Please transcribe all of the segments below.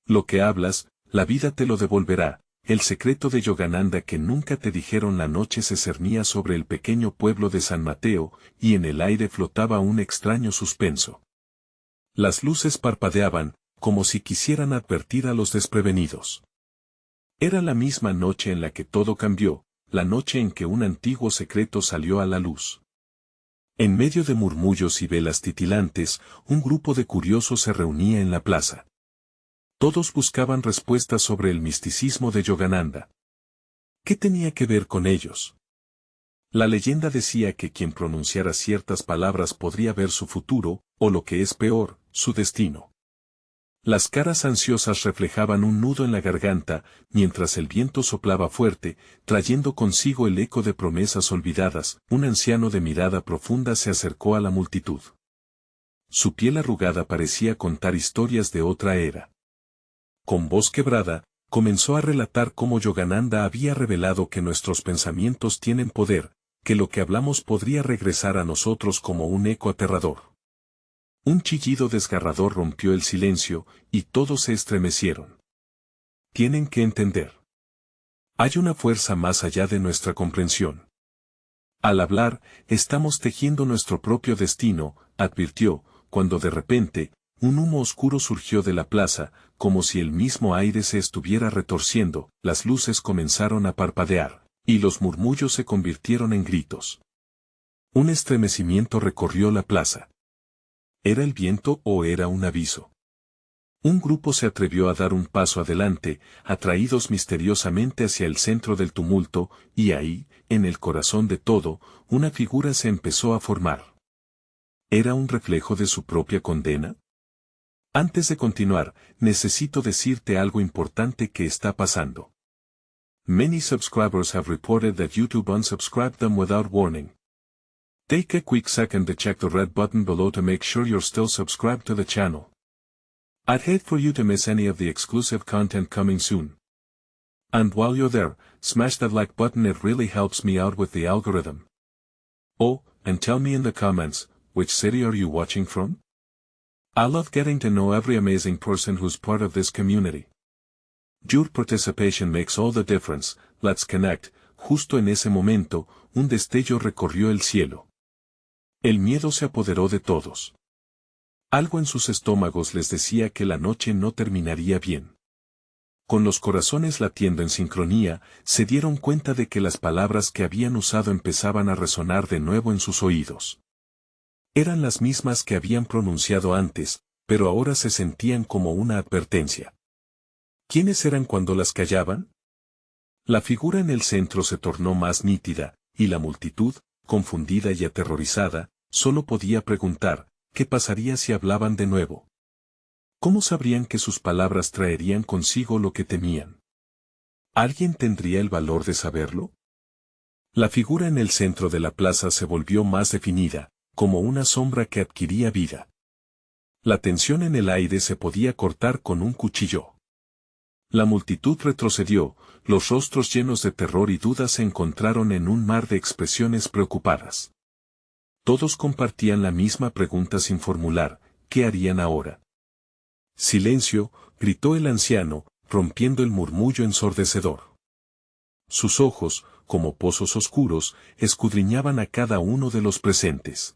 Lo que hablas, la vida te lo devolverá. El secreto de Yogananda que nunca te dijeron. La noche se cernía sobre el pequeño pueblo de San Mateo, y en el aire flotaba un extraño suspenso. Las luces parpadeaban, como si quisieran advertir a los desprevenidos. Era la misma noche en la que todo cambió, la noche en que un antiguo secreto salió a la luz. En medio de murmullos y velas titilantes, un grupo de curiosos se reunía en la plaza. Todos buscaban respuestas sobre el misticismo de Yogananda. ¿Qué tenía que ver con ellos? La leyenda decía que quien pronunciara ciertas palabras podría ver su futuro, o lo que es peor, su destino. Las caras ansiosas reflejaban un nudo en la garganta, mientras el viento soplaba fuerte, trayendo consigo el eco de promesas olvidadas. Un anciano de mirada profunda se acercó a la multitud. Su piel arrugada parecía contar historias de otra era. Con voz quebrada, comenzó a relatar cómo Yogananda había revelado que nuestros pensamientos tienen poder, que lo que hablamos podría regresar a nosotros como un eco aterrador. Un chillido desgarrador rompió el silencio, y todos se estremecieron. Tienen que entender. Hay una fuerza más allá de nuestra comprensión. Al hablar, estamos tejiendo nuestro propio destino, advirtió, cuando de repente, un humo oscuro surgió de la plaza, como si el mismo aire se estuviera retorciendo. Las luces comenzaron a parpadear, y los murmullos se convirtieron en gritos. Un estremecimiento recorrió la plaza. ¿Era el viento o era un aviso? Un grupo se atrevió a dar un paso adelante, atraídos misteriosamente hacia el centro del tumulto, y ahí, en el corazón de todo, una figura se empezó a formar. ¿Era un reflejo de su propia condena? Antes de continuar, necesito decirte algo importante que está pasando. Many subscribers have reported that YouTube unsubscribed them without warning. Take a quick second to check the red button below to make sure you're still subscribed to the channel. I'd hate for you to miss any of the exclusive content coming soon. And while you're there, smash that like button, it really helps me out with the algorithm. Oh, and tell me in the comments, which city are you watching from? I love getting to know every amazing person who's part of this community. Your participation makes all the difference. Let's connect. Justo en ese momento, un destello recorrió el cielo. El miedo se apoderó de todos. Algo en sus estómagos les decía que la noche no terminaría bien. Con los corazones latiendo en sincronía, se dieron cuenta de que las palabras que habían usado empezaban a resonar de nuevo en sus oídos. Eran las mismas que habían pronunciado antes, pero ahora se sentían como una advertencia. ¿Quiénes eran cuando las callaban? La figura en el centro se tornó más nítida, y la multitud, confundida y aterrorizada, solo podía preguntar, ¿qué pasaría si hablaban de nuevo? ¿Cómo sabrían que sus palabras traerían consigo lo que temían? ¿Alguien tendría el valor de saberlo? La figura en el centro de la plaza se volvió más definida, como una sombra que adquiría vida. La tensión en el aire se podía cortar con un cuchillo. La multitud retrocedió, los rostros llenos de terror y dudas se encontraron en un mar de expresiones preocupadas. Todos compartían la misma pregunta sin formular, ¿qué harían ahora? Silencio, gritó el anciano, rompiendo el murmullo ensordecedor. Sus ojos, como pozos oscuros, escudriñaban a cada uno de los presentes.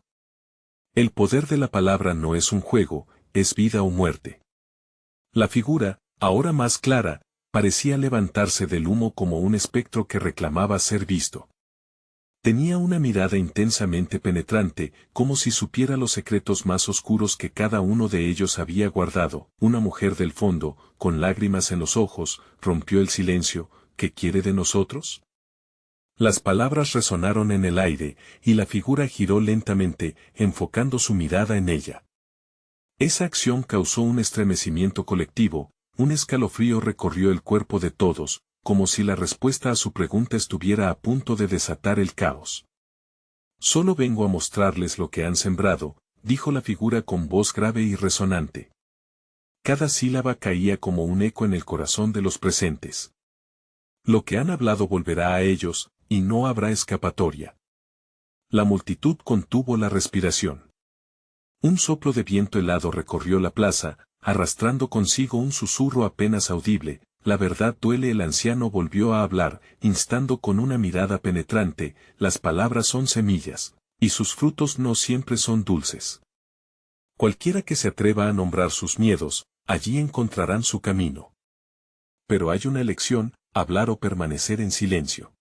El poder de la palabra no es un juego, es vida o muerte. La figura, ahora más clara, parecía levantarse del humo como un espectro que reclamaba ser visto. Tenía una mirada intensamente penetrante, como si supiera los secretos más oscuros que cada uno de ellos había guardado. Una mujer del fondo, con lágrimas en los ojos, rompió el silencio. ¿Qué quiere de nosotros? Las palabras resonaron en el aire, y la figura giró lentamente, enfocando su mirada en ella. Esa acción causó un estremecimiento colectivo, un escalofrío recorrió el cuerpo de todos, como si la respuesta a su pregunta estuviera a punto de desatar el caos. Solo vengo a mostrarles lo que han sembrado, dijo la figura con voz grave y resonante. Cada sílaba caía como un eco en el corazón de los presentes. Lo que han hablado volverá a ellos, y no habrá escapatoria. La multitud contuvo la respiración. Un soplo de viento helado recorrió la plaza, arrastrando consigo un susurro apenas audible. La verdad duele. El anciano volvió a hablar, instando con una mirada penetrante, las palabras son semillas, y sus frutos no siempre son dulces. Cualquiera que se atreva a nombrar sus miedos, allí encontrarán su camino. Pero hay una elección, hablar o permanecer en silencio.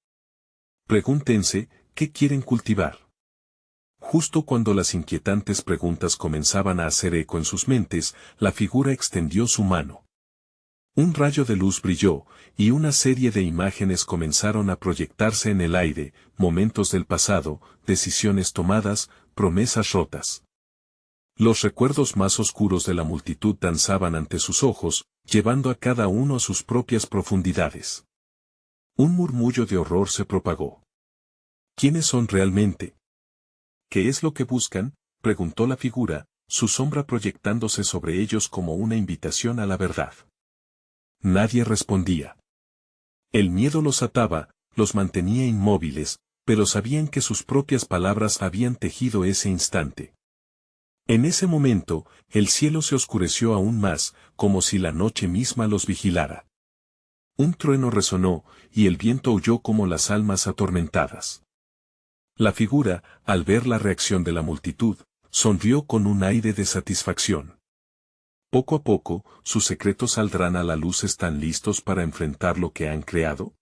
Pregúntense, ¿qué quieren cultivar? Justo cuando las inquietantes preguntas comenzaban a hacer eco en sus mentes, la figura extendió su mano. Un rayo de luz brilló, y una serie de imágenes comenzaron a proyectarse en el aire, momentos del pasado, decisiones tomadas, promesas rotas. Los recuerdos más oscuros de la multitud danzaban ante sus ojos, llevando a cada uno a sus propias profundidades. Un murmullo de horror se propagó. ¿Quiénes son realmente? ¿Qué es lo que buscan?, preguntó la figura, su sombra proyectándose sobre ellos como una invitación a la verdad. Nadie respondía. El miedo los ataba, los mantenía inmóviles, pero sabían que sus propias palabras habían tejido ese instante. En ese momento, el cielo se oscureció aún más, como si la noche misma los vigilara. Un trueno resonó, y el viento aulló como las almas atormentadas. La figura, al ver la reacción de la multitud, sonrió con un aire de satisfacción. Poco a poco, sus secretos saldrán a la luz. ¿Están listos para enfrentar lo que han creado?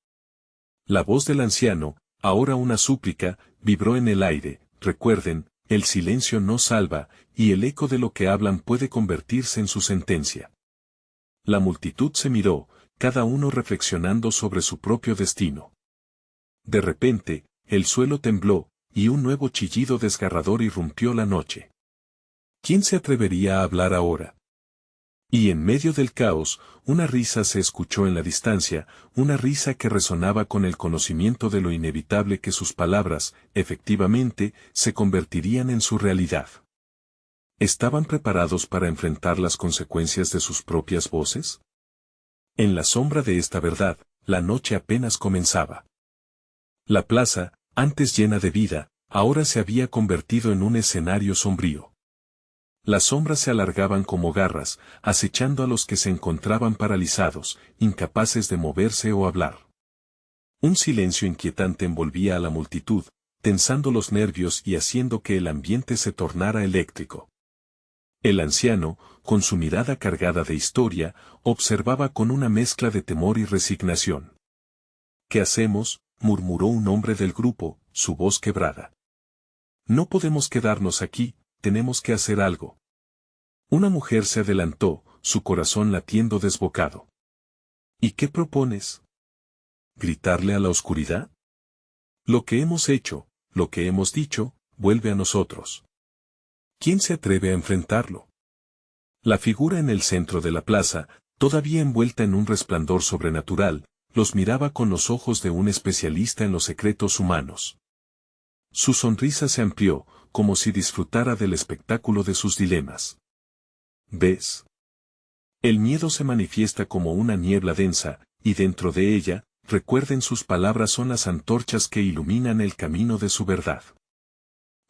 La voz del anciano, ahora una súplica, vibró en el aire. Recuerden, el silencio no salva, y el eco de lo que hablan puede convertirse en su sentencia. La multitud se miró, cada uno reflexionando sobre su propio destino. De repente, el suelo tembló, y un nuevo chillido desgarrador irrumpió la noche. ¿Quién se atrevería a hablar ahora? Y en medio del caos, una risa se escuchó en la distancia, una risa que resonaba con el conocimiento de lo inevitable que sus palabras, efectivamente, se convertirían en su realidad. ¿Estaban preparados para enfrentar las consecuencias de sus propias voces? En la sombra de esta verdad, la noche apenas comenzaba. La plaza, antes llena de vida, ahora se había convertido en un escenario sombrío. Las sombras se alargaban como garras, acechando a los que se encontraban paralizados, incapaces de moverse o hablar. Un silencio inquietante envolvía a la multitud, tensando los nervios y haciendo que el ambiente se tornara eléctrico. El anciano, con su mirada cargada de historia, observaba con una mezcla de temor y resignación. ¿Qué hacemos?, murmuró un hombre del grupo, su voz quebrada. No podemos quedarnos aquí, tenemos que hacer algo. Una mujer se adelantó, su corazón latiendo desbocado. ¿Y qué propones? ¿Gritarle a la oscuridad? Lo que hemos hecho, lo que hemos dicho, vuelve a nosotros. ¿Quién se atreve a enfrentarlo? La figura en el centro de la plaza, todavía envuelta en un resplandor sobrenatural, los miraba con los ojos de un especialista en los secretos humanos. Su sonrisa se amplió, como si disfrutara del espectáculo de sus dilemas. ¿Ves? El miedo se manifiesta como una niebla densa, y dentro de ella, recuerden, sus palabras son las antorchas que iluminan el camino de su verdad.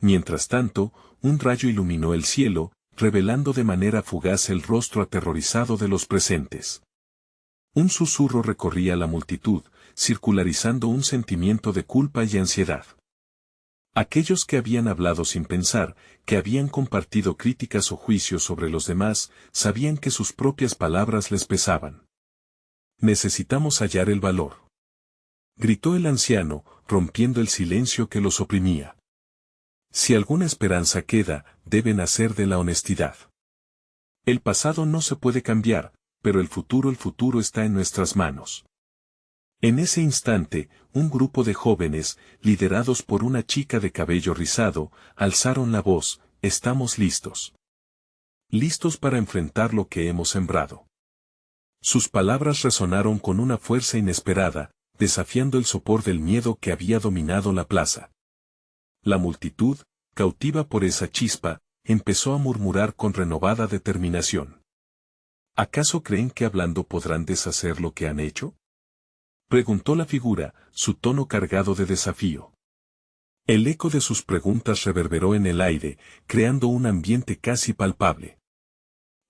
Mientras tanto, un rayo iluminó el cielo, revelando de manera fugaz el rostro aterrorizado de los presentes. Un susurro recorría la multitud, circularizando un sentimiento de culpa y ansiedad. Aquellos que habían hablado sin pensar, que habían compartido críticas o juicios sobre los demás, sabían que sus propias palabras les pesaban. Necesitamos hallar el valor. Gritó el anciano, rompiendo el silencio que los oprimía. Si alguna esperanza queda, debe nacer de la honestidad. El pasado no se puede cambiar, pero el futuro está en nuestras manos. En ese instante, un grupo de jóvenes, liderados por una chica de cabello rizado, alzaron la voz: estamos listos. Listos para enfrentar lo que hemos sembrado. Sus palabras resonaron con una fuerza inesperada, desafiando el sopor del miedo que había dominado la plaza. La multitud, cautiva por esa chispa, empezó a murmurar con renovada determinación. ¿Acaso creen que hablando podrán deshacer lo que han hecho?, preguntó la figura, su tono cargado de desafío. El eco de sus preguntas reverberó en el aire, creando un ambiente casi palpable.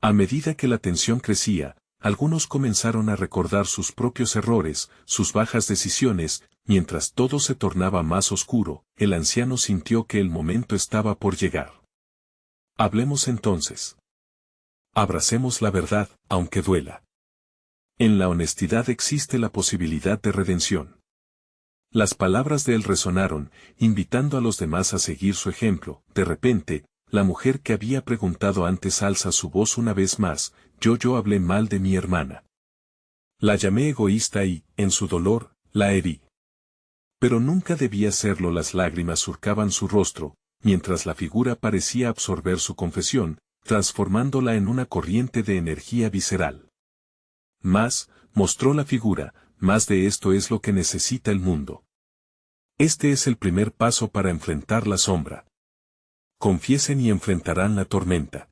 A medida que la tensión crecía, algunos comenzaron a recordar sus propios errores, sus bajas decisiones, mientras todo se tornaba más oscuro, el anciano sintió que el momento estaba por llegar. Hablemos entonces. Abracemos la verdad, aunque duela. En la honestidad existe la posibilidad de redención. Las palabras de él resonaron, invitando a los demás a seguir su ejemplo. De repente, la mujer que había preguntado antes alza su voz una vez más: yo hablé mal de mi hermana. La llamé egoísta y, en su dolor, la herí. Pero nunca debía serlo. Las lágrimas surcaban su rostro, mientras la figura parecía absorber su confesión, transformándola en una corriente de energía visceral. Más, mostró la figura, más de esto es lo que necesita el mundo. Este es el primer paso para enfrentar la sombra. Confiesen y enfrentarán la tormenta.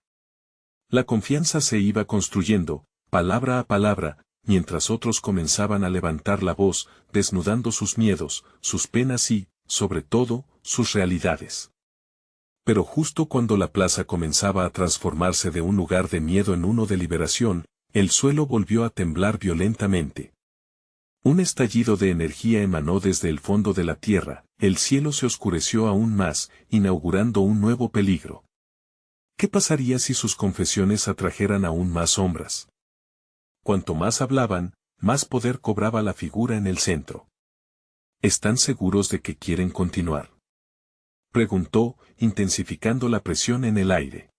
La confianza se iba construyendo, palabra a palabra, mientras otros comenzaban a levantar la voz, desnudando sus miedos, sus penas y, sobre todo, sus realidades. Pero justo cuando la plaza comenzaba a transformarse de un lugar de miedo en uno de liberación, el suelo volvió a temblar violentamente. Un estallido de energía emanó desde el fondo de la tierra, el cielo se oscureció aún más, inaugurando un nuevo peligro. ¿Qué pasaría si sus confesiones atrajeran aún más sombras? Cuanto más hablaban, más poder cobraba la figura en el centro. ¿Están seguros de que quieren continuar?, preguntó, intensificando la presión en el aire.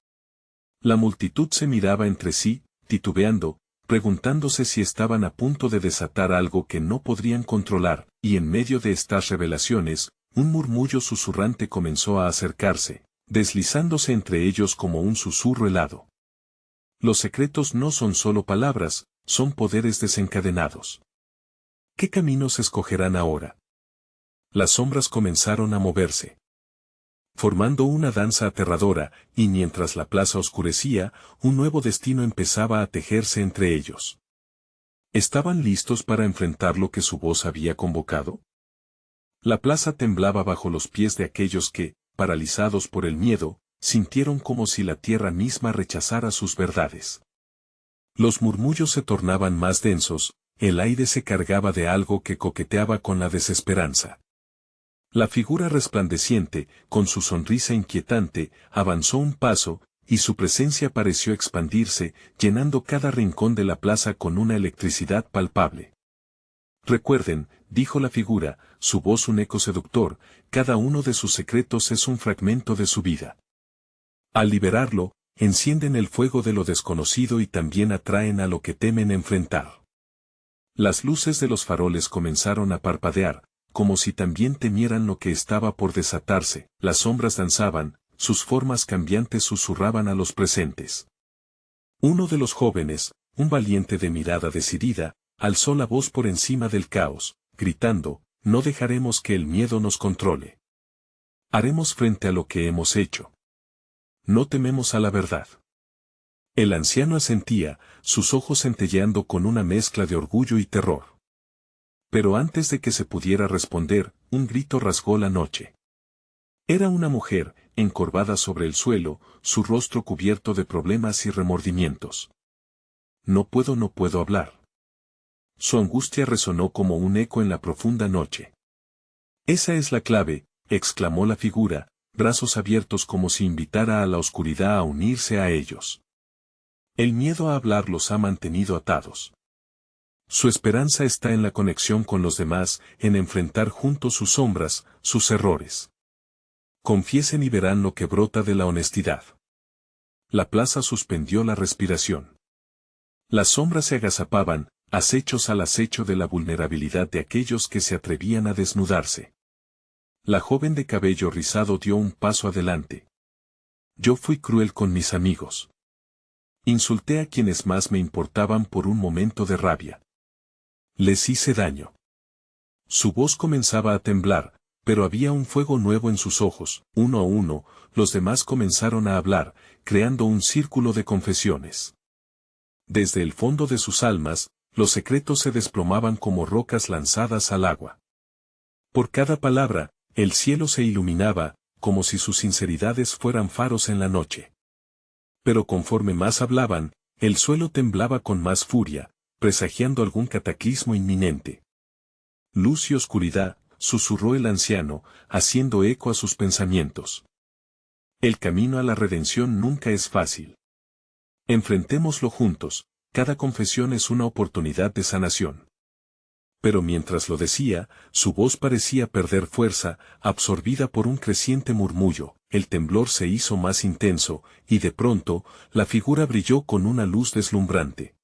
La multitud se miraba entre sí, titubeando, preguntándose si estaban a punto de desatar algo que no podrían controlar, y en medio de estas revelaciones, un murmullo susurrante comenzó a acercarse, deslizándose entre ellos como un susurro helado. Los secretos no son solo palabras, son poderes desencadenados. ¿Qué caminos escogerán ahora? Las sombras comenzaron a moverse, formando una danza aterradora, y mientras la plaza oscurecía, un nuevo destino empezaba a tejerse entre ellos. ¿Estaban listos para enfrentar lo que su voz había convocado? La plaza temblaba bajo los pies de aquellos que, paralizados por el miedo, sintieron como si la tierra misma rechazara sus verdades. Los murmullos se tornaban más densos, el aire se cargaba de algo que coqueteaba con la desesperanza. La figura resplandeciente, con su sonrisa inquietante, avanzó un paso, y su presencia pareció expandirse, llenando cada rincón de la plaza con una electricidad palpable. Recuerden, dijo la figura, su voz un eco seductor, cada uno de sus secretos es un fragmento de su vida. Al liberarlo, encienden el fuego de lo desconocido y también atraen a lo que temen enfrentar. Las luces de los faroles comenzaron a parpadear, como si también temieran lo que estaba por desatarse. Las sombras danzaban, sus formas cambiantes susurraban a los presentes. Uno de los jóvenes, un valiente de mirada decidida, alzó la voz por encima del caos, gritando: no dejaremos que el miedo nos controle. Haremos frente a lo que hemos hecho. No tememos a la verdad. El anciano asentía, sus ojos centelleando con una mezcla de orgullo y terror. Pero antes de que se pudiera responder, un grito rasgó la noche. Era una mujer, encorvada sobre el suelo, su rostro cubierto de problemas y remordimientos. No puedo hablar. Su angustia resonó como un eco en la profunda noche. Esa es la clave, exclamó la figura, brazos abiertos como si invitara a la oscuridad a unirse a ellos. El miedo a hablar los ha mantenido atados. Su esperanza está en la conexión con los demás, en enfrentar juntos sus sombras, sus errores. Confiesen y verán lo que brota de la honestidad. La plaza suspendió la respiración. Las sombras se agazapaban, acechos al acecho de la vulnerabilidad de aquellos que se atrevían a desnudarse. La joven de cabello rizado dio un paso adelante. Yo fui cruel con mis amigos. Insulté a quienes más me importaban por un momento de rabia. Les hice daño. Su voz comenzaba a temblar, pero había un fuego nuevo en sus ojos. Uno a uno, los demás comenzaron a hablar, creando un círculo de confesiones. Desde el fondo de sus almas, los secretos se desplomaban como rocas lanzadas al agua. Por cada palabra, el cielo se iluminaba, como si sus sinceridades fueran faros en la noche. Pero conforme más hablaban, El suelo temblaba con más furia, presagiando algún cataclismo inminente. Luz y oscuridad, susurró el anciano, haciendo eco a sus pensamientos. El camino a la redención nunca es fácil. Enfrentémoslo juntos, cada confesión es una oportunidad de sanación. Pero mientras lo decía, su voz parecía perder fuerza, absorbida por un creciente murmullo, el temblor se hizo más intenso, y de pronto, la figura brilló con una luz deslumbrante.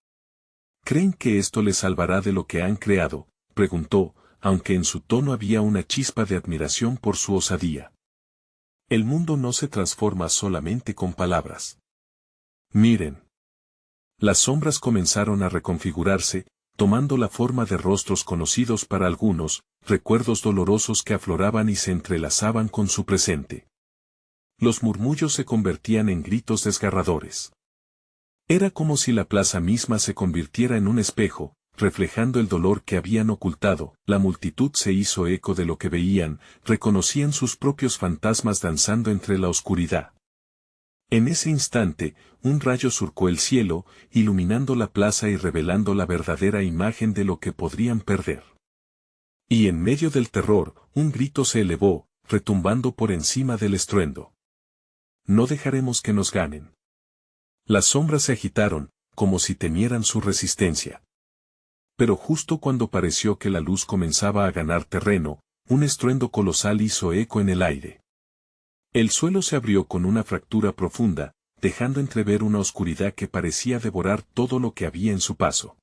¿Creen que esto les salvará de lo que han creado?, preguntó, aunque en su tono había una chispa de admiración por su osadía. El mundo no se transforma solamente con palabras. Miren. Las sombras comenzaron a reconfigurarse, tomando la forma de rostros conocidos para algunos, recuerdos dolorosos que afloraban y se entrelazaban con su presente. Los murmullos se convertían en gritos desgarradores. Era como si la plaza misma se convirtiera en un espejo, reflejando el dolor que habían ocultado. La multitud se hizo eco de lo que veían, reconocían sus propios fantasmas danzando entre la oscuridad. En ese instante, un rayo surcó el cielo, iluminando la plaza y revelando la verdadera imagen de lo que podrían perder. Y en medio del terror, un grito se elevó, retumbando por encima del estruendo. No dejaremos que nos ganen. Las sombras se agitaron, como si temieran su resistencia. Pero justo cuando pareció que la luz comenzaba a ganar terreno, un estruendo colosal hizo eco en el aire. El suelo se abrió con una fractura profunda, dejando entrever una oscuridad que parecía devorar todo lo que había en su paso.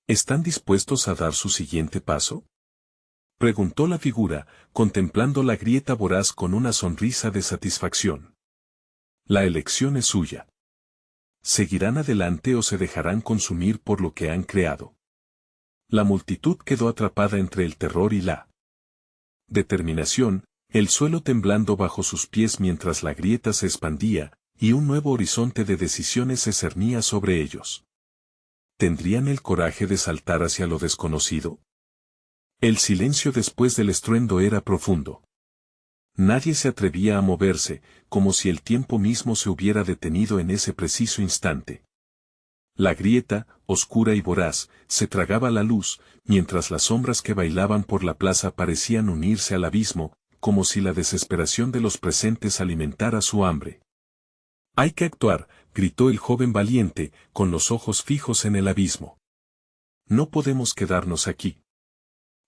¿Están dispuestos a dar su siguiente paso?, preguntó la figura, contemplando la grieta voraz con una sonrisa de satisfacción. La elección es suya. ¿Seguirán adelante o se dejarán consumir por lo que han creado? La multitud quedó atrapada entre el terror y la determinación, el suelo temblando bajo sus pies mientras la grieta se expandía, y un nuevo horizonte de decisiones se cernía sobre ellos. ¿Tendrían el coraje de saltar hacia lo desconocido? El silencio después del estruendo era profundo. Nadie se atrevía a moverse, como si el tiempo mismo se hubiera detenido en ese preciso instante. La grieta, oscura y voraz, se tragaba la luz, mientras las sombras que bailaban por la plaza parecían unirse al abismo, como si la desesperación de los presentes alimentara su hambre. «Hay que actuar», gritó el joven valiente, con los ojos fijos en el abismo. «No podemos quedarnos aquí.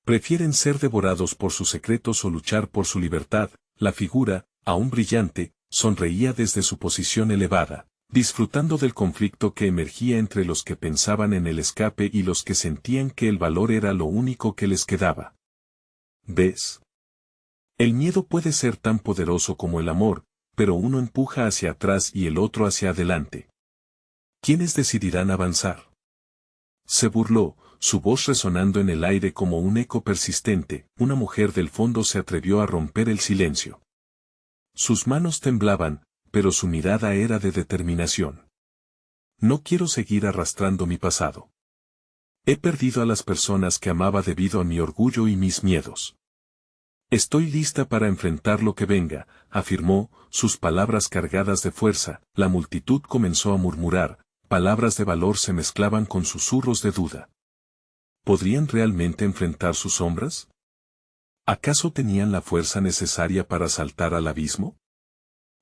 Prefieren ser devorados por sus secretos o luchar por su libertad». La figura, aún brillante, sonreía desde su posición elevada, disfrutando del conflicto que emergía entre los que pensaban en el escape y los que sentían que el valor era lo único que les quedaba. ¿Ves? El miedo puede ser tan poderoso como el amor, pero uno empuja hacia atrás y el otro hacia adelante. ¿Quiénes decidirán avanzar?, se burló, su voz resonando en el aire como un eco persistente. Una mujer del fondo se atrevió a romper el silencio. Sus manos temblaban, pero su mirada era de determinación. No quiero seguir arrastrando mi pasado. He perdido a las personas que amaba debido a mi orgullo y mis miedos. Estoy lista para enfrentar lo que venga, afirmó, sus palabras cargadas de fuerza. La multitud comenzó a murmurar, palabras de valor se mezclaban con susurros de duda. ¿Podrían realmente enfrentar sus sombras? ¿Acaso tenían la fuerza necesaria para saltar al abismo?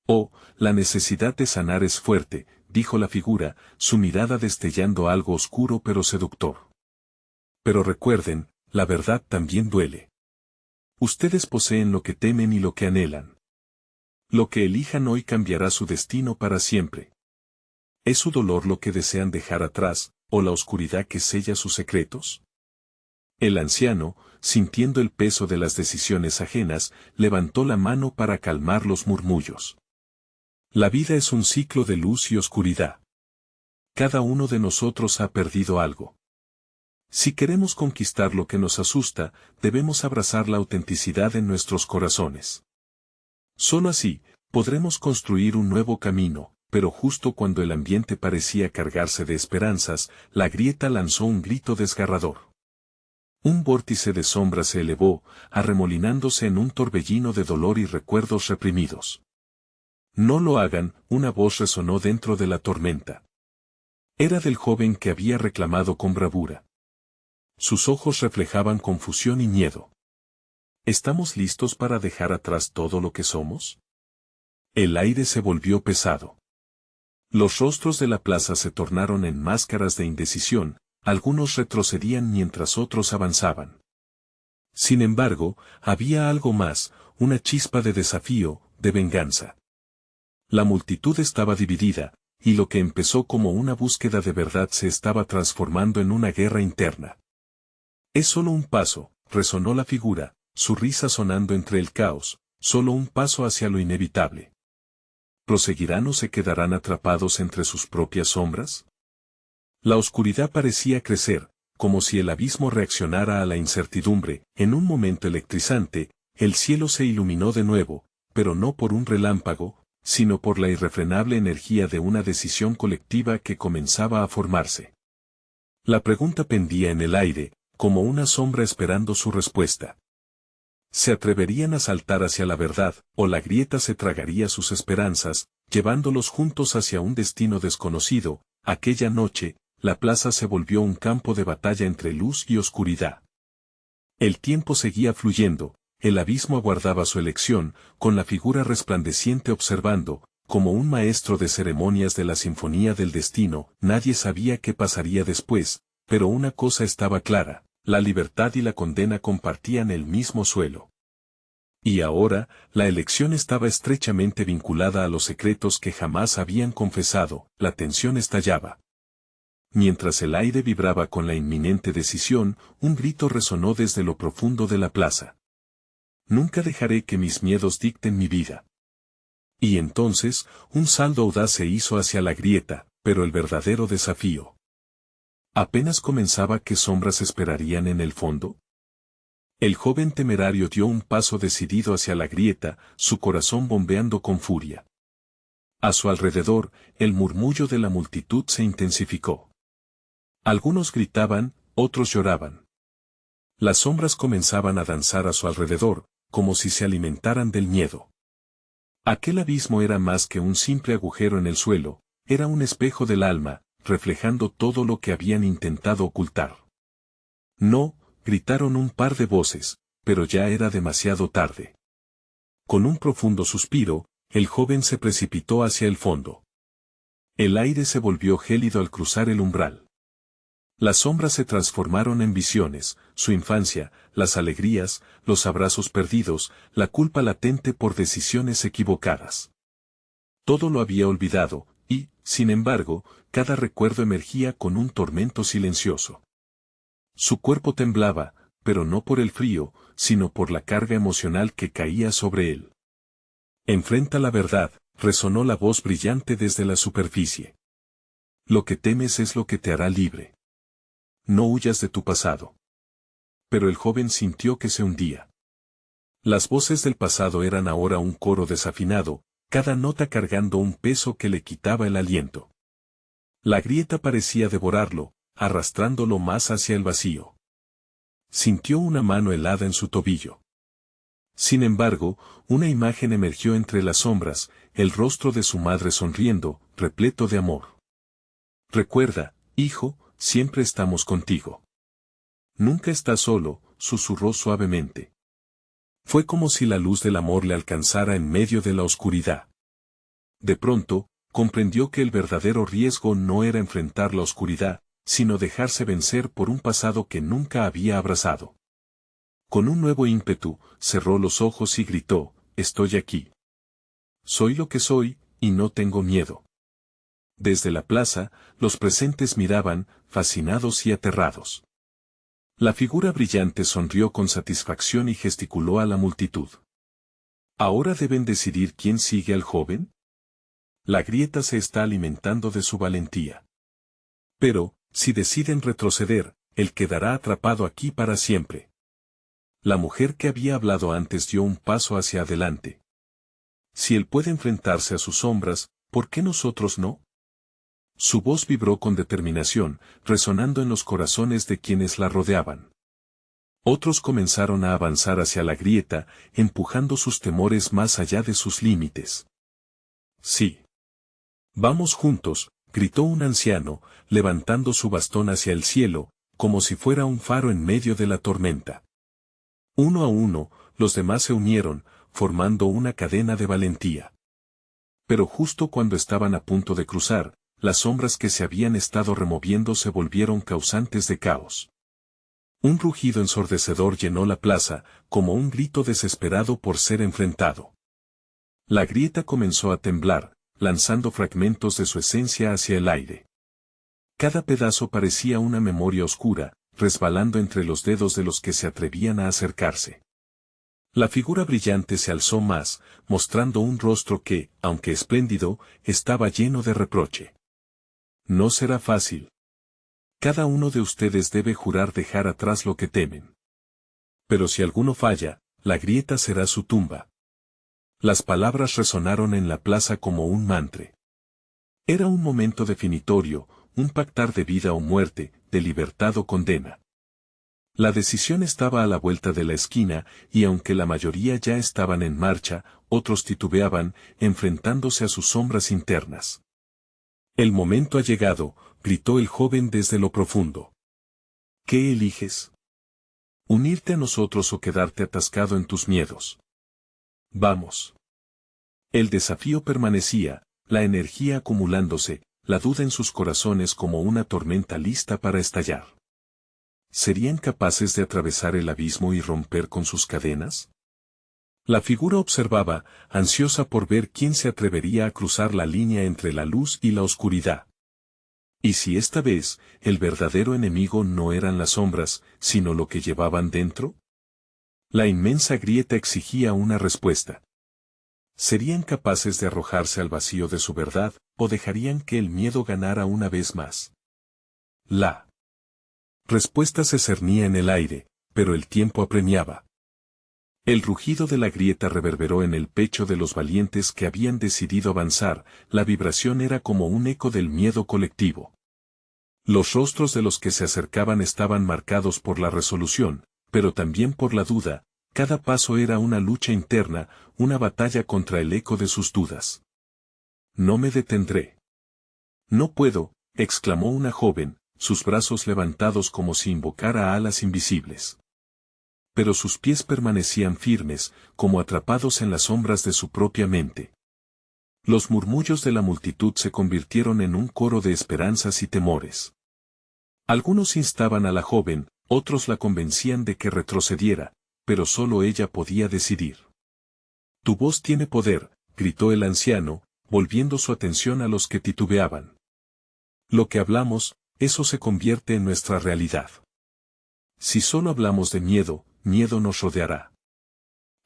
Oh, la necesidad de sanar es fuerte, dijo la figura, su mirada destellando algo oscuro pero seductor. Pero recuerden, la verdad también duele. Ustedes poseen lo que temen y lo que anhelan. Lo que elijan hoy cambiará su destino para siempre. ¿Es su dolor lo que desean dejar atrás, o la oscuridad que sella sus secretos? El anciano, sintiendo el peso de las decisiones ajenas, levantó la mano para calmar los murmullos. La vida es un ciclo de luz y oscuridad. Cada uno de nosotros ha perdido algo. Si queremos conquistar lo que nos asusta, debemos abrazar la autenticidad en nuestros corazones. Solo así, podremos construir un nuevo camino. Pero justo cuando el ambiente parecía cargarse de esperanzas, la grieta lanzó un grito desgarrador. Un vórtice de sombra se elevó, arremolinándose en un torbellino de dolor y recuerdos reprimidos. No lo hagan, una voz resonó dentro de la tormenta. Era del joven que había reclamado con bravura. Sus ojos reflejaban confusión y miedo. ¿Estamos listos para dejar atrás todo lo que somos? El aire se volvió pesado. Los rostros de la plaza se tornaron en máscaras de indecisión, algunos retrocedían mientras otros avanzaban. Sin embargo, había algo más, una chispa de desafío, de venganza. La multitud estaba dividida, y lo que empezó como una búsqueda de verdad se estaba transformando en una guerra interna. Es solo un paso, resonó la figura, su risa sonando entre el caos, solo un paso hacia lo inevitable. ¿Proseguirán o se quedarán atrapados entre sus propias sombras? La oscuridad parecía crecer, como si el abismo reaccionara a la incertidumbre. En un momento electrizante, el cielo se iluminó de nuevo, pero no por un relámpago, sino por la irrefrenable energía de una decisión colectiva que comenzaba a formarse. La pregunta pendía en el aire, como una sombra esperando su respuesta. ¿Se atreverían a saltar hacia la verdad, o la grieta se tragaría sus esperanzas, llevándolos juntos hacia un destino desconocido? Aquella noche, la plaza se volvió un campo de batalla entre luz y oscuridad. El tiempo seguía fluyendo, el abismo aguardaba su elección, con la figura resplandeciente observando, como un maestro de ceremonias de la sinfonía del destino. Nadie sabía qué pasaría después, pero una cosa estaba clara. La libertad y la condena compartían el mismo suelo. Y ahora, la elección estaba estrechamente vinculada a los secretos que jamás habían confesado. La tensión estallaba. Mientras el aire vibraba con la inminente decisión, un grito resonó desde lo profundo de la plaza. Nunca dejaré que mis miedos dicten mi vida. Y entonces, un salto audaz se hizo hacia la grieta, pero el verdadero desafío. ¿Apenas comenzaba qué sombras esperarían en el fondo? El joven temerario dio un paso decidido hacia la grieta, su corazón bombeando con furia. A su alrededor, el murmullo de la multitud se intensificó. Algunos gritaban, otros lloraban. Las sombras comenzaban a danzar a su alrededor, como si se alimentaran del miedo. Aquel abismo era más que un simple agujero en el suelo, era un espejo del alma, reflejando todo lo que habían intentado ocultar. No, gritaron un par de voces, pero ya era demasiado tarde. Con un profundo suspiro, el joven se precipitó hacia el fondo. El aire se volvió gélido al cruzar el umbral. Las sombras se transformaron en visiones, su infancia, las alegrías, los abrazos perdidos, la culpa latente por decisiones equivocadas. Todo lo había olvidado, y, sin embargo, cada recuerdo emergía con un tormento silencioso. Su cuerpo temblaba, pero no por el frío, sino por la carga emocional que caía sobre él. Enfrenta la verdad, resonó la voz brillante desde la superficie. Lo que temes es lo que te hará libre. No huyas de tu pasado. Pero el joven sintió que se hundía. Las voces del pasado eran ahora un coro desafinado, cada nota cargando un peso que le quitaba el aliento. La grieta parecía devorarlo, arrastrándolo más hacia el vacío. Sintió una mano helada en su tobillo. Sin embargo, una imagen emergió entre las sombras, el rostro de su madre sonriendo, repleto de amor. Recuerda, hijo, siempre estamos contigo. Nunca estás solo, susurró suavemente. Fue como si la luz del amor le alcanzara en medio de la oscuridad. De pronto, comprendió que el verdadero riesgo no era enfrentar la oscuridad, sino dejarse vencer por un pasado que nunca había abrazado. Con un nuevo ímpetu, cerró los ojos y gritó, estoy aquí. Soy lo que soy, y no tengo miedo. Desde la plaza, los presentes miraban, fascinados y aterrados. La figura brillante sonrió con satisfacción y gesticuló a la multitud. ¿Ahora deben decidir quién sigue al joven? La grieta se está alimentando de su valentía. Pero, si deciden retroceder, él quedará atrapado aquí para siempre. La mujer que había hablado antes dio un paso hacia adelante. Si él puede enfrentarse a sus sombras, ¿por qué nosotros no? Su voz vibró con determinación, resonando en los corazones de quienes la rodeaban. Otros comenzaron a avanzar hacia la grieta, empujando sus temores más allá de sus límites. Sí. Vamos juntos, gritó un anciano, levantando su bastón hacia el cielo, como si fuera un faro en medio de la tormenta. Uno a uno, los demás se unieron, formando una cadena de valentía. Pero justo cuando estaban a punto de cruzar, las sombras que se habían estado removiendo se volvieron causantes de caos. Un rugido ensordecedor llenó la plaza, como un grito desesperado por ser enfrentado. La grieta comenzó a temblar, lanzando fragmentos de su esencia hacia el aire. Cada pedazo parecía una memoria oscura, resbalando entre los dedos de los que se atrevían a acercarse. La figura brillante se alzó más, mostrando un rostro que, aunque espléndido, estaba lleno de reproche. No será fácil. Cada uno de ustedes debe jurar dejar atrás lo que temen. Pero si alguno falla, la grieta será su tumba. Las palabras resonaron en la plaza como un mantra. Era un momento definitorio, un pactar de vida o muerte, de libertad o condena. La decisión estaba a la vuelta de la esquina, y aunque la mayoría ya estaban en marcha, otros titubeaban, enfrentándose a sus sombras internas. El momento ha llegado, gritó el joven desde lo profundo. ¿Qué eliges? ¿Unirte a nosotros o quedarte atascado en tus miedos? Vamos. El desafío permanecía, la energía acumulándose, la duda en sus corazones como una tormenta lista para estallar. ¿Serían capaces de atravesar el abismo y romper con sus cadenas? La figura observaba, ansiosa por ver quién se atrevería a cruzar la línea entre la luz y la oscuridad. ¿Y si esta vez, el verdadero enemigo no eran las sombras, sino lo que llevaban dentro? La inmensa grieta exigía una respuesta. ¿Serían capaces de arrojarse al vacío de su verdad, o dejarían que el miedo ganara una vez más? La respuesta se cernía en el aire, pero el tiempo apremiaba. El rugido de la grieta reverberó en el pecho de los valientes que habían decidido avanzar, la vibración era como un eco del miedo colectivo. Los rostros de los que se acercaban estaban marcados por la resolución, pero también por la duda, cada paso era una lucha interna, una batalla contra el eco de sus dudas. No me detendré. No puedo, exclamó una joven, sus brazos levantados como si invocara alas invisibles. Pero sus pies permanecían firmes, como atrapados en las sombras de su propia mente. Los murmullos de la multitud se convirtieron en un coro de esperanzas y temores. Algunos instaban a la joven, otros la convencían de que retrocediera, pero solo ella podía decidir. Tu voz tiene poder, gritó el anciano, volviendo su atención a los que titubeaban. Lo que hablamos, eso se convierte en nuestra realidad. Si solo hablamos de miedo, miedo nos rodeará.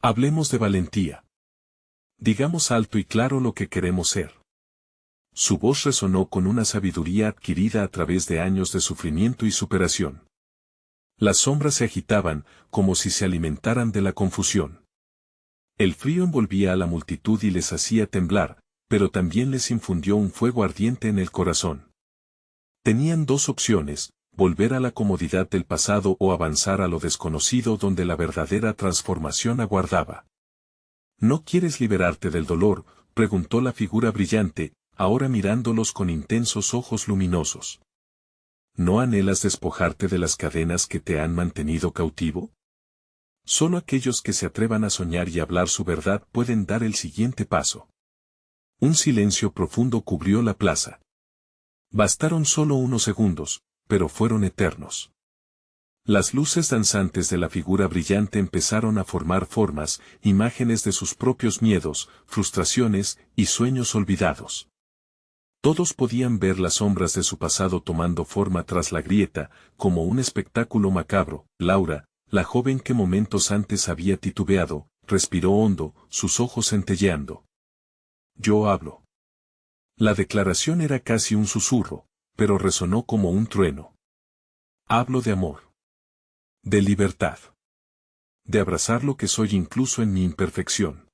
Hablemos de valentía. Digamos alto y claro lo que queremos ser. Su voz resonó con una sabiduría adquirida a través de años de sufrimiento y superación. Las sombras se agitaban, como si se alimentaran de la confusión. El frío envolvía a la multitud y les hacía temblar, pero también les infundió un fuego ardiente en el corazón. Tenían dos opciones: volver a la comodidad del pasado o avanzar a lo desconocido donde la verdadera transformación aguardaba. ¿No quieres liberarte del dolor?, preguntó la figura brillante, ahora mirándolos con intensos ojos luminosos. ¿No anhelas despojarte de las cadenas que te han mantenido cautivo? Solo aquellos que se atrevan a soñar y hablar su verdad pueden dar el siguiente paso. Un silencio profundo cubrió la plaza. Bastaron solo unos segundos, pero fueron eternos. Las luces danzantes de la figura brillante empezaron a formar formas, imágenes de sus propios miedos, frustraciones y sueños olvidados. Todos podían ver las sombras de su pasado tomando forma tras la grieta, como un espectáculo macabro. Laura, la joven que momentos antes había titubeado, respiró hondo, sus ojos centelleando. Yo hablo. La declaración era casi un susurro, pero resonó como un trueno. Hablo de amor. De libertad. De abrazar lo que soy incluso en mi imperfección.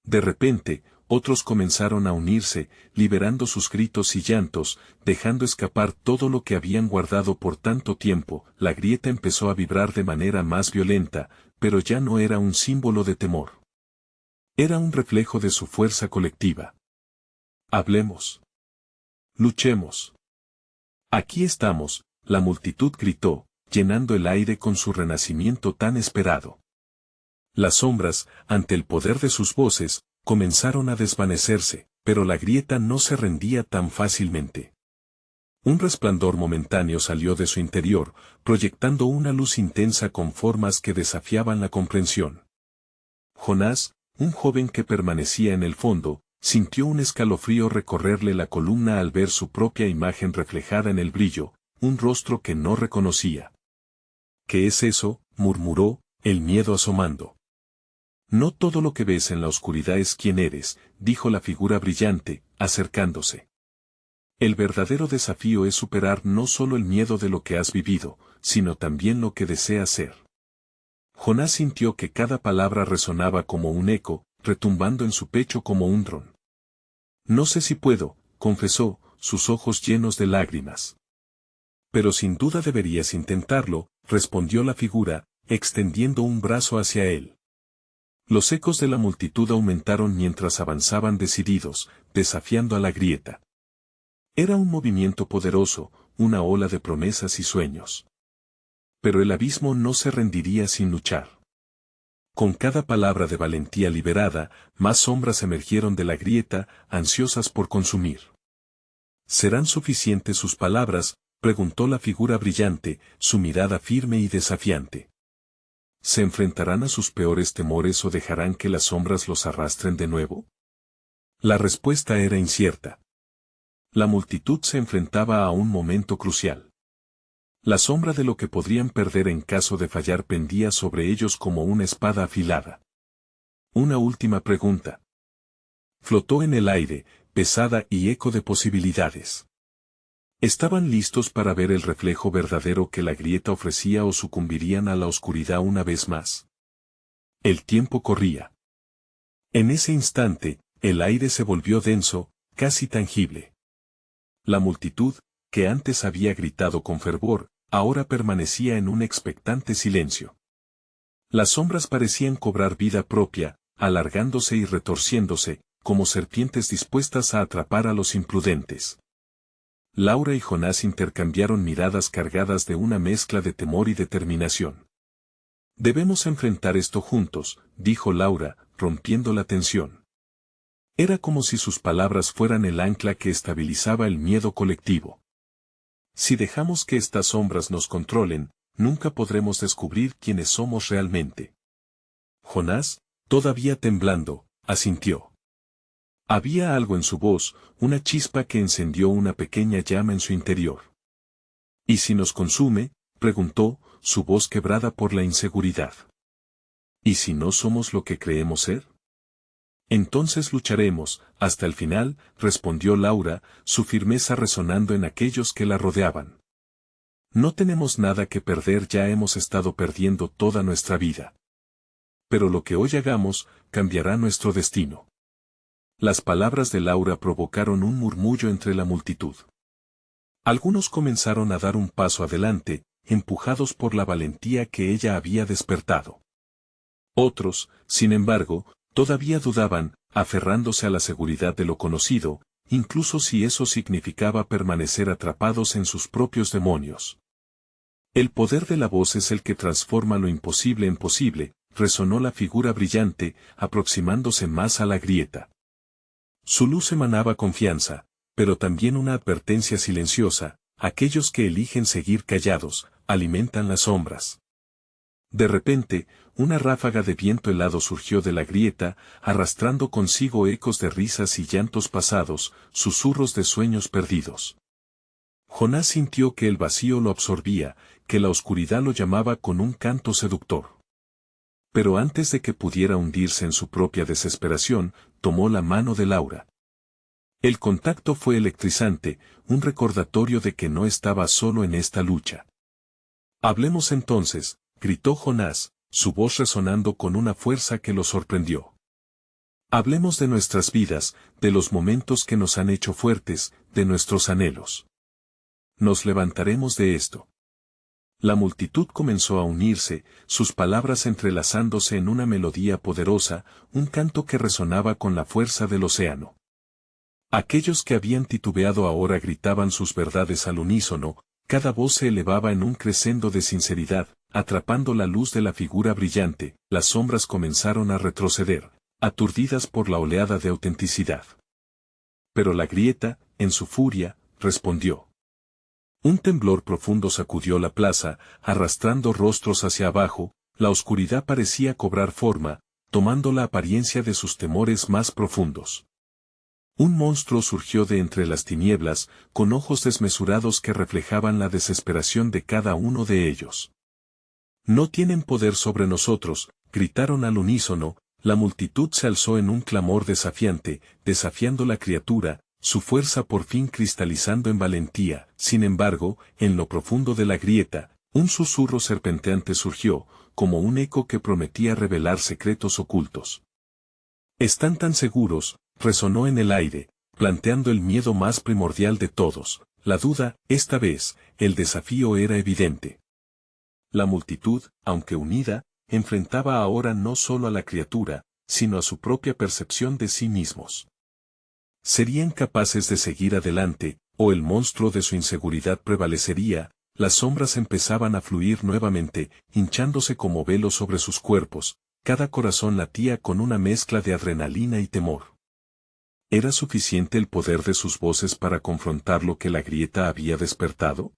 De repente, otros comenzaron a unirse, liberando sus gritos y llantos, dejando escapar todo lo que habían guardado por tanto tiempo. La grieta empezó a vibrar de manera más violenta, pero ya no era un símbolo de temor. Era un reflejo de su fuerza colectiva. Hablemos. Luchemos. Aquí estamos, la multitud gritó, llenando el aire con su renacimiento tan esperado. Las sombras, ante el poder de sus voces, comenzaron a desvanecerse, pero la grieta no se rendía tan fácilmente. Un resplandor momentáneo salió de su interior, proyectando una luz intensa con formas que desafiaban la comprensión. Jonás, un joven que permanecía en el fondo, sintió un escalofrío recorrerle la columna al ver su propia imagen reflejada en el brillo, un rostro que no reconocía. ¿Qué es eso?, murmuró, el miedo asomando. No todo lo que ves en la oscuridad es quien eres, dijo la figura brillante, acercándose. El verdadero desafío es superar no solo el miedo de lo que has vivido, sino también lo que deseas ser. Jonás sintió que cada palabra resonaba como un eco, retumbando en su pecho como un dron. No sé si puedo, confesó, sus ojos llenos de lágrimas. Pero sin duda deberías intentarlo, respondió la figura, extendiendo un brazo hacia él. Los ecos de la multitud aumentaron mientras avanzaban decididos, desafiando a la grieta. Era un movimiento poderoso, una ola de promesas y sueños. Pero el abismo no se rendiría sin luchar. Con cada palabra de valentía liberada, más sombras emergieron de la grieta, ansiosas por consumir. ¿Serán suficientes sus palabras?, preguntó la figura brillante, su mirada firme y desafiante. ¿Se enfrentarán a sus peores temores o dejarán que las sombras los arrastren de nuevo? La respuesta era incierta. La multitud se enfrentaba a un momento crucial. La sombra de lo que podrían perder en caso de fallar pendía sobre ellos como una espada afilada. Una última pregunta. Flotó en el aire, pesada y eco de posibilidades. ¿Estaban listos para ver el reflejo verdadero que la grieta ofrecía o sucumbirían a la oscuridad una vez más? El tiempo corría. En ese instante, el aire se volvió denso, casi tangible. La multitud, que antes había gritado con fervor, ahora permanecía en un expectante silencio. Las sombras parecían cobrar vida propia, alargándose y retorciéndose, como serpientes dispuestas a atrapar a los imprudentes. Laura y Jonás intercambiaron miradas cargadas de una mezcla de temor y determinación. Debemos enfrentar esto juntos, dijo Laura, rompiendo la tensión. Era como si sus palabras fueran el ancla que estabilizaba el miedo colectivo. Si dejamos que estas sombras nos controlen, nunca podremos descubrir quiénes somos realmente. Jonás, todavía temblando, asintió. Había algo en su voz, una chispa que encendió una pequeña llama en su interior. ¿Y si nos consume?, preguntó, su voz quebrada por la inseguridad. ¿Y si no somos lo que creemos ser? Entonces lucharemos, hasta el final, respondió Laura, su firmeza resonando en aquellos que la rodeaban. No tenemos nada que perder, ya hemos estado perdiendo toda nuestra vida. Pero lo que hoy hagamos, cambiará nuestro destino. Las palabras de Laura provocaron un murmullo entre la multitud. Algunos comenzaron a dar un paso adelante, empujados por la valentía que ella había despertado. Otros, sin embargo, todavía dudaban, aferrándose a la seguridad de lo conocido, incluso si eso significaba permanecer atrapados en sus propios demonios. El poder de la voz es el que transforma lo imposible en posible, resonó la figura brillante, aproximándose más a la grieta. Su luz emanaba confianza, pero también una advertencia silenciosa: aquellos que eligen seguir callados, alimentan las sombras. De repente, una ráfaga de viento helado surgió de la grieta, arrastrando consigo ecos de risas y llantos pasados, susurros de sueños perdidos. Jonás sintió que el vacío lo absorbía, que la oscuridad lo llamaba con un canto seductor. Pero antes de que pudiera hundirse en su propia desesperación, tomó la mano de Laura. El contacto fue electrizante, un recordatorio de que no estaba solo en esta lucha. Hablemos entonces, gritó Jonás, su voz resonando con una fuerza que lo sorprendió. Hablemos de nuestras vidas, de los momentos que nos han hecho fuertes, de nuestros anhelos. Nos levantaremos de esto. La multitud comenzó a unirse, sus palabras entrelazándose en una melodía poderosa, un canto que resonaba con la fuerza del océano. Aquellos que habían titubeado ahora gritaban sus verdades al unísono, cada voz se elevaba en un crescendo de sinceridad, atrapando la luz de la figura brillante, las sombras comenzaron a retroceder, aturdidas por la oleada de autenticidad. Pero la grieta, en su furia, respondió. Un temblor profundo sacudió la plaza, arrastrando rostros hacia abajo, la oscuridad parecía cobrar forma, tomando la apariencia de sus temores más profundos. Un monstruo surgió de entre las tinieblas, con ojos desmesurados que reflejaban la desesperación de cada uno de ellos. No tienen poder sobre nosotros, gritaron al unísono, la multitud se alzó en un clamor desafiante, desafiando la criatura, su fuerza por fin cristalizando en valentía. Sin embargo, en lo profundo de la grieta, un susurro serpenteante surgió, como un eco que prometía revelar secretos ocultos. «Están tan seguros», resonó en el aire, planteando el miedo más primordial de todos, la duda. Esta vez, el desafío era evidente. La multitud, aunque unida, enfrentaba ahora no solo a la criatura, sino a su propia percepción de sí mismos. ¿Serían capaces de seguir adelante, o el monstruo de su inseguridad prevalecería? Las sombras empezaban a fluir nuevamente, hinchándose como velos sobre sus cuerpos, cada corazón latía con una mezcla de adrenalina y temor. ¿Era suficiente el poder de sus voces para confrontar lo que la grieta había despertado?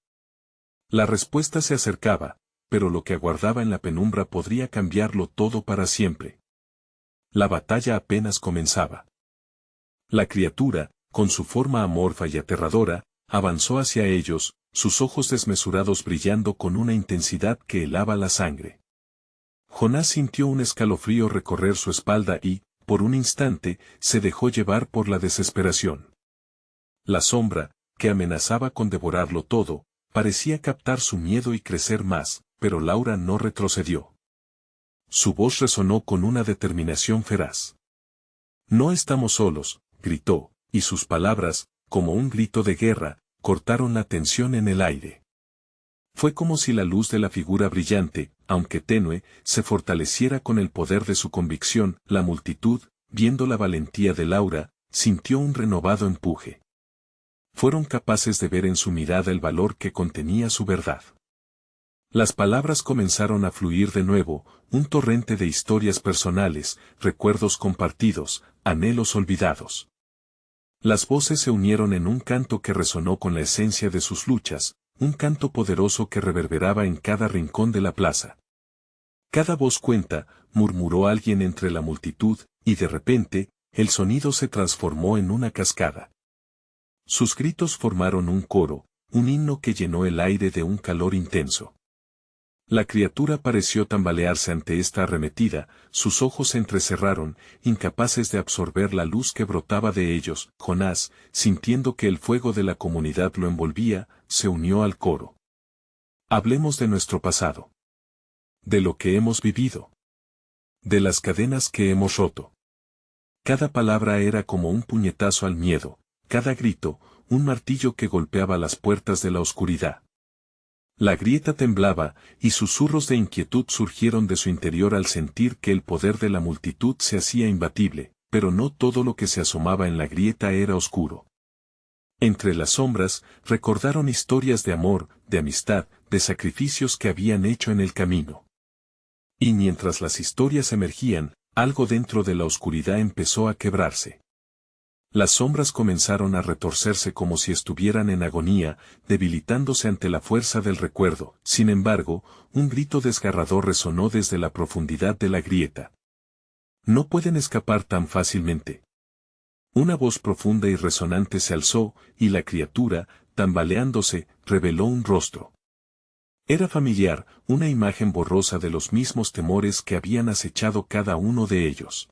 La respuesta se acercaba, pero lo que aguardaba en la penumbra podría cambiarlo todo para siempre. La batalla apenas comenzaba. La criatura, con su forma amorfa y aterradora, avanzó hacia ellos, sus ojos desmesurados brillando con una intensidad que helaba la sangre. Jonás sintió un escalofrío recorrer su espalda y, por un instante, se dejó llevar por la desesperación. La sombra, que amenazaba con devorarlo todo, parecía captar su miedo y crecer más, pero Laura no retrocedió. Su voz resonó con una determinación feraz. «No estamos solos», gritó, y sus palabras, como un grito de guerra, cortaron la tensión en el aire. Fue como si la luz de la figura brillante, aunque tenue, se fortaleciera con el poder de su convicción. La multitud, viendo la valentía de Laura, sintió un renovado empuje. Fueron capaces de ver en su mirada el valor que contenía su verdad. Las palabras comenzaron a fluir de nuevo, un torrente de historias personales, recuerdos compartidos, anhelos olvidados. Las voces se unieron en un canto que resonó con la esencia de sus luchas, un canto poderoso que reverberaba en cada rincón de la plaza. «Cada voz cuenta», murmuró alguien entre la multitud, y de repente, el sonido se transformó en una cascada. Sus gritos formaron un coro, un himno que llenó el aire de un calor intenso. La criatura pareció tambalearse ante esta arremetida, sus ojos se entrecerraron, incapaces de absorber la luz que brotaba de ellos. Jonás, sintiendo que el fuego de la comunidad lo envolvía, se unió al coro. «Hablemos de nuestro pasado. De lo que hemos vivido. De las cadenas que hemos roto». Cada palabra era como un puñetazo al miedo, cada grito, un martillo que golpeaba las puertas de la oscuridad. La grieta temblaba, y susurros de inquietud surgieron de su interior al sentir que el poder de la multitud se hacía imbatible, pero no todo lo que se asomaba en la grieta era oscuro. Entre las sombras, recordaron historias de amor, de amistad, de sacrificios que habían hecho en el camino. Y mientras las historias emergían, algo dentro de la oscuridad empezó a quebrarse. Las sombras comenzaron a retorcerse como si estuvieran en agonía, debilitándose ante la fuerza del recuerdo. Sin embargo, un grito desgarrador resonó desde la profundidad de la grieta. «No pueden escapar tan fácilmente». Una voz profunda y resonante se alzó, y la criatura, tambaleándose, reveló un rostro. Era familiar, una imagen borrosa de los mismos temores que habían acechado cada uno de ellos.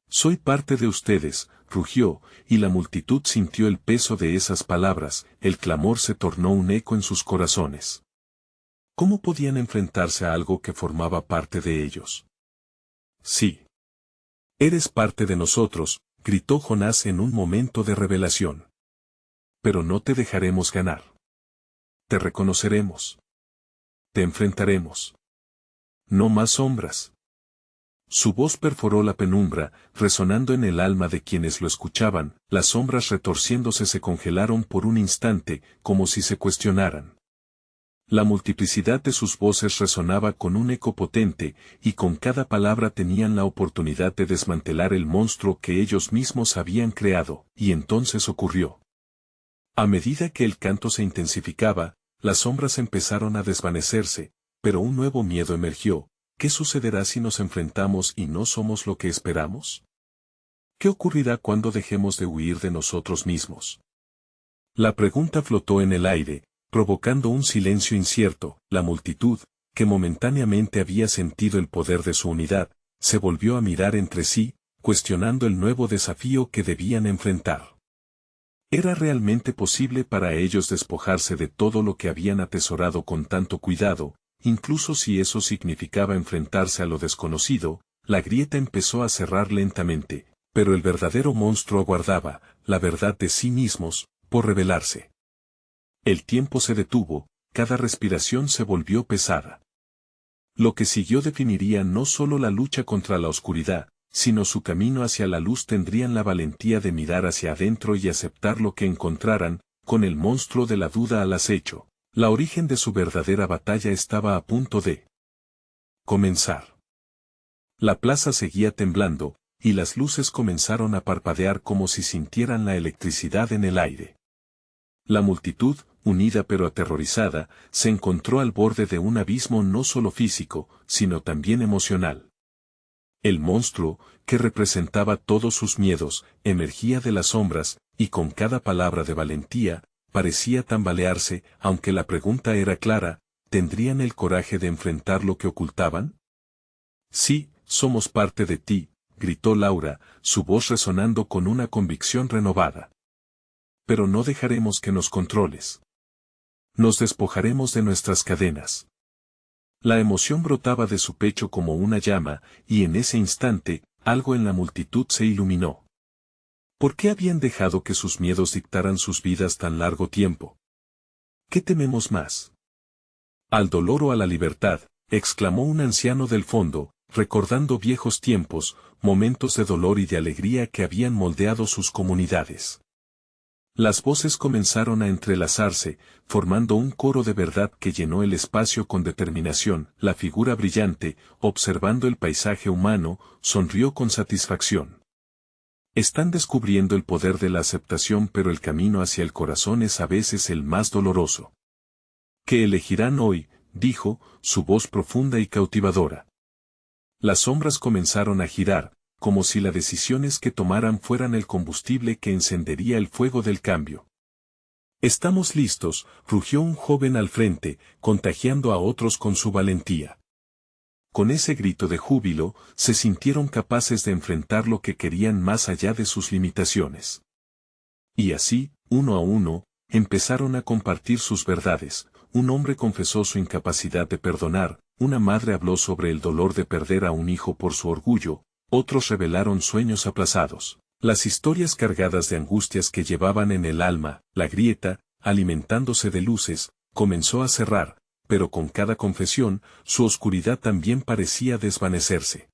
«Soy parte de ustedes», rugió, y la multitud sintió el peso de esas palabras. El clamor se tornó un eco en sus corazones. ¿Cómo podían enfrentarse a algo que formaba parte de ellos? «Sí. Eres parte de nosotros», gritó Jonás en un momento de revelación. «Pero no te dejaremos ganar. Te reconoceremos. Te enfrentaremos. No más sombras». Su voz perforó la penumbra, resonando en el alma de quienes lo escuchaban, las sombras retorciéndose se congelaron por un instante, como si se cuestionaran. La multiplicidad de sus voces resonaba con un eco potente, y con cada palabra tenían la oportunidad de desmantelar el monstruo que ellos mismos habían creado, y entonces ocurrió. A medida que el canto se intensificaba, las sombras empezaron a desvanecerse, pero un nuevo miedo emergió. ¿Qué sucederá si nos enfrentamos y no somos lo que esperamos? ¿Qué ocurrirá cuando dejemos de huir de nosotros mismos? La pregunta flotó en el aire, provocando un silencio incierto. La multitud, que momentáneamente había sentido el poder de su unidad, se volvió a mirar entre sí, cuestionando el nuevo desafío que debían enfrentar. ¿Era realmente posible para ellos despojarse de todo lo que habían atesorado con tanto cuidado? Incluso si eso significaba enfrentarse a lo desconocido? La grieta empezó a cerrar lentamente, pero el verdadero monstruo aguardaba, la verdad de sí mismos, por revelarse. El tiempo se detuvo, cada respiración se volvió pesada. Lo que siguió definiría no solo la lucha contra la oscuridad, sino su camino hacia la luz. Tendrían la valentía de mirar hacia adentro y aceptar lo que encontraran, con el monstruo de la duda al acecho. La origen de su verdadera batalla estaba a punto de comenzar. La plaza seguía temblando, y las luces comenzaron a parpadear como si sintieran la electricidad en el aire. La multitud, unida pero aterrorizada, se encontró al borde de un abismo no solo físico, sino también emocional. El monstruo, que representaba todos sus miedos, emergía de las sombras, y con cada palabra de valentía, parecía tambalearse. Aunque la pregunta era clara, ¿tendrían el coraje de enfrentar lo que ocultaban? Sí, somos parte de ti, gritó Laura, su voz resonando con una convicción renovada. Pero no dejaremos que nos controles. Nos despojaremos de nuestras cadenas. La emoción brotaba de su pecho como una llama, y en ese instante, algo en la multitud se iluminó. ¿Por qué habían dejado que sus miedos dictaran sus vidas tan largo tiempo? ¿Qué tememos más? ¿Al dolor o a la libertad?, exclamó un anciano del fondo, recordando viejos tiempos, momentos de dolor y de alegría que habían moldeado sus comunidades. Las voces comenzaron a entrelazarse, formando un coro de verdad que llenó el espacio con determinación. La figura brillante, observando el paisaje humano, sonrió con satisfacción. Están descubriendo el poder de la aceptación, pero el camino hacia el corazón es a veces el más doloroso. ¿Qué elegirán hoy?, dijo, su voz profunda y cautivadora. Las sombras comenzaron a girar, como si las decisiones que tomaran fueran el combustible que encendería el fuego del cambio. Estamos listos, rugió un joven al frente, contagiando a otros con su valentía. Con ese grito de júbilo, se sintieron capaces de enfrentar lo que querían más allá de sus limitaciones. Y así, uno a uno, empezaron a compartir sus verdades. Un hombre confesó su incapacidad de perdonar, una madre habló sobre el dolor de perder a un hijo por su orgullo, otros revelaron sueños aplazados. Las historias cargadas de angustias que llevaban en el alma. La grieta, alimentándose de luces, comenzó a cerrar, pero con cada confesión, su oscuridad también parecía desvanecerse.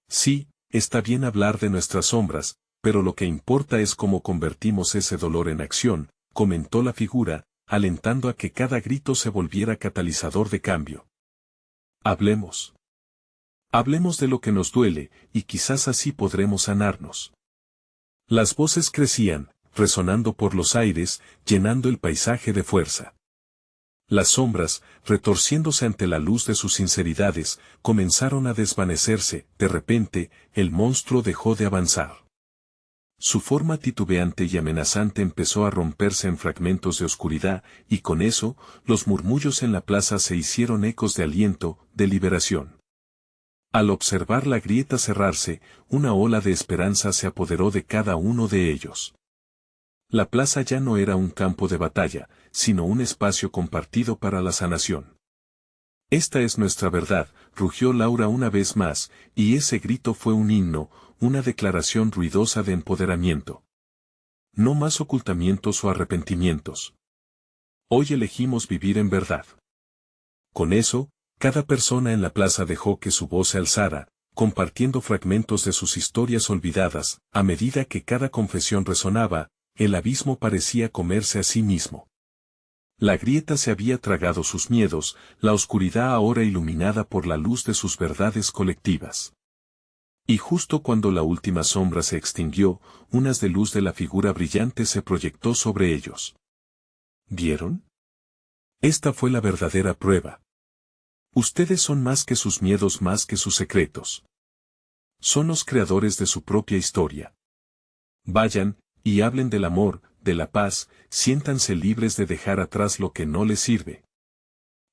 Sí, está bien hablar de nuestras sombras, pero lo que importa es cómo convertimos ese dolor en acción, comentó la figura, alentando a que cada grito se volviera catalizador de cambio. Hablemos. Hablemos de lo que nos duele, y quizás así podremos sanarnos. Las voces crecían, resonando por los aires, llenando el paisaje de fuerza. Las sombras, retorciéndose ante la luz de sus sinceridades, comenzaron a desvanecerse. De repente, el monstruo dejó de avanzar. Su forma titubeante y amenazante empezó a romperse en fragmentos de oscuridad, y con eso, los murmullos en la plaza se hicieron ecos de aliento, de liberación. Al observar la grieta cerrarse, una ola de esperanza se apoderó de cada uno de ellos. La plaza ya no era un campo de batalla, sino un espacio compartido para la sanación. Esta es nuestra verdad, rugió Laura una vez más, y ese grito fue un himno, una declaración ruidosa de empoderamiento. No más ocultamientos o arrepentimientos. Hoy elegimos vivir en verdad. Con eso, cada persona en la plaza dejó que su voz se alzara, compartiendo fragmentos de sus historias olvidadas. A medida que cada confesión resonaba, el abismo parecía comerse a sí mismo. La grieta se había tragado sus miedos, la oscuridad ahora iluminada por la luz de sus verdades colectivas. Y justo cuando la última sombra se extinguió, un haz de luz de la figura brillante se proyectó sobre ellos. ¿Vieron? Esta fue la verdadera prueba. Ustedes son más que sus miedos, más que sus secretos. Son los creadores de su propia historia. Vayan, y hablen del amor, de la paz, siéntanse libres de dejar atrás lo que no les sirve.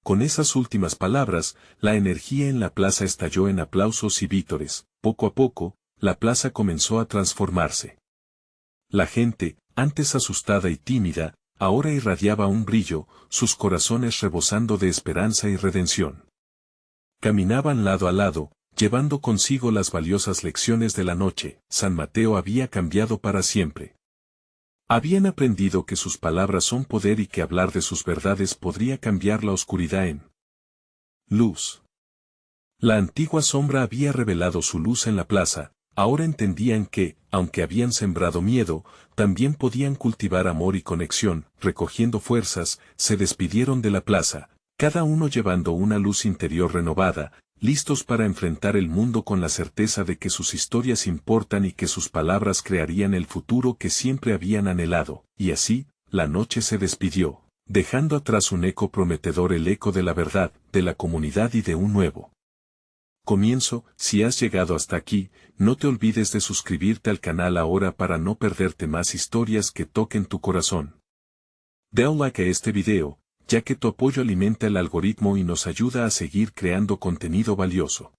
Con esas últimas palabras, la energía en la plaza estalló en aplausos y vítores. Poco a poco, la plaza comenzó a transformarse. La gente, antes asustada y tímida, ahora irradiaba un brillo, sus corazones rebosando de esperanza y redención. Caminaban lado a lado, llevando consigo las valiosas lecciones de la noche. San Mateo había cambiado para siempre. Habían aprendido que sus palabras son poder y que hablar de sus verdades podría cambiar la oscuridad en luz. La antigua sombra había revelado su luz en la plaza, ahora entendían que, aunque habían sembrado miedo, también podían cultivar amor y conexión. Recogiendo fuerzas, se despidieron de la plaza, cada uno llevando una luz interior renovada, listos para enfrentar el mundo con la certeza de que sus historias importan y que sus palabras crearían el futuro que siempre habían anhelado. Y así, la noche se despidió, dejando atrás un eco prometedor, el eco de la verdad, de la comunidad y de un nuevo comienzo. Si has llegado hasta aquí, no te olvides de suscribirte al canal ahora para no perderte más historias que toquen tu corazón. Da un like a este video, ya que tu apoyo alimenta el algoritmo y nos ayuda a seguir creando contenido valioso.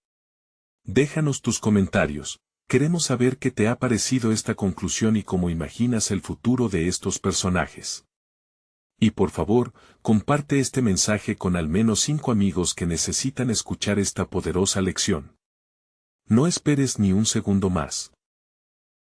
Déjanos tus comentarios, queremos saber qué te ha parecido esta conclusión y cómo imaginas el futuro de estos personajes. Y por favor, comparte este mensaje con al menos 5 amigos que necesitan escuchar esta poderosa lección. No esperes ni un segundo más.